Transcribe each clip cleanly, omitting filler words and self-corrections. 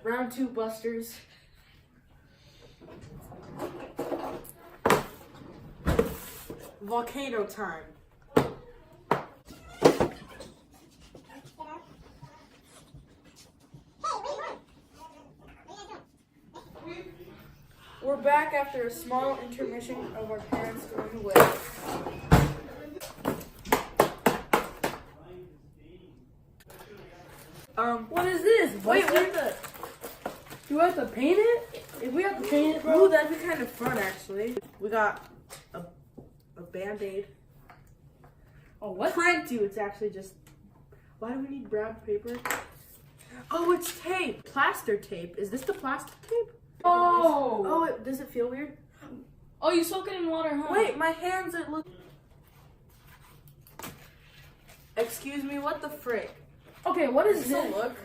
Round 2 busters. Volcano time. We're back after a small intermission of our parents going away. What is this? Wait, Buster? what the? Do I have to paint it? If we have to paint it, bro. Ooh, that'd be kind of fun, actually. We got a Band-Aid. Oh, what? Pranked you. It's actually just. Why do we need brown paper? Oh, it's tape. Plaster tape. Is this the plastic tape? Oh. Oh, does it feel weird? Oh, you soak it in water, huh? Wait, my hands are look. Excuse me, what the frick? Okay, what is Does this? it look?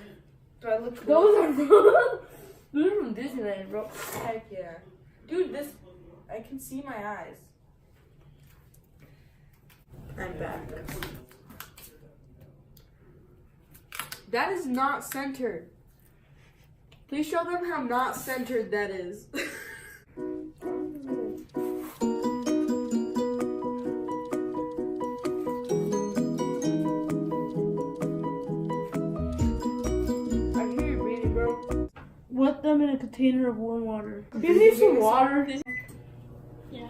Do I look cool? Those are those are from Disneyland, bro. Heck yeah. Dude, this. I can see my eyes. I'm back. That is not centered. Please show them how not centered that is. I hear you breathing, bro. Wet them in a container of warm water. Do you need some water? Yeah.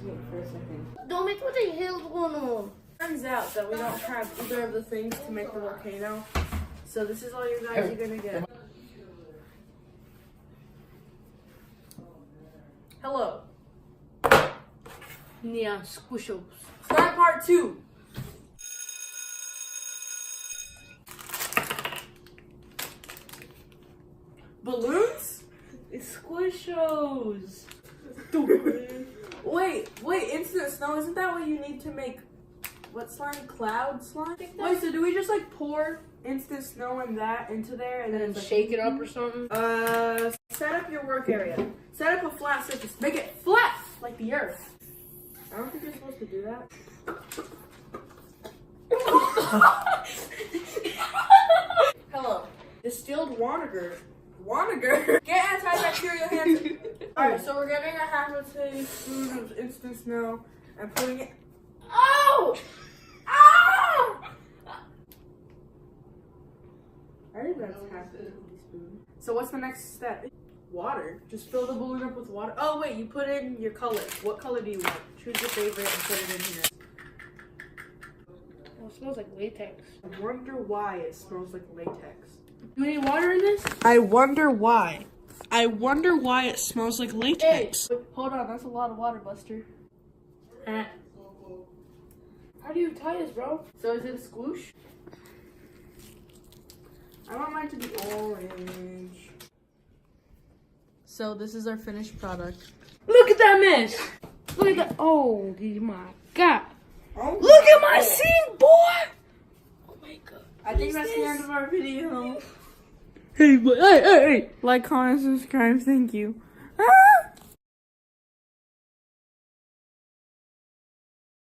Wait for a second. Don't make what the hell's going on? Turns out that we don't have either of the things to make the volcano. So this is all you guys are gonna get. Hello. Yeah, squishos. Start part 2. Balloons? It's squishos. Wait, instant snow, isn't that what you need to make what slime? Cloud slime? Wait, so do we just like pour instant snow and that into there and then And it's shake it up or something? set up your work area. Set up a flat surface. Make it flat like the earth. I don't think you're supposed to do that. Hello. Distilled Wanager. Get antibacterial hands. Alright, so we're getting a half a teaspoon of instant snow and putting it. Oh! Ah! I think that's half a teaspoon. So what's the next step? Water. Just fill the balloon up with water. Oh wait, you put in your colors. What color do you want? Choose your favorite and put it in here. Oh, it smells like latex. I wonder why it smells like latex. Do we need water in this? I wonder why. I wonder why it smells like Hey, latex. wait, hold on, that's a lot of water, Buster. How do you tie this, bro? So is it a squoosh? I want mine to be orange. So this is our finished product. Look at that mess! Look at that. Oh, my God. Oh, Look at my scene, boy! Oh my God. I think that's the end of our video. Hey, hey, hey, hey! Like, comment, subscribe. Thank you. Ah!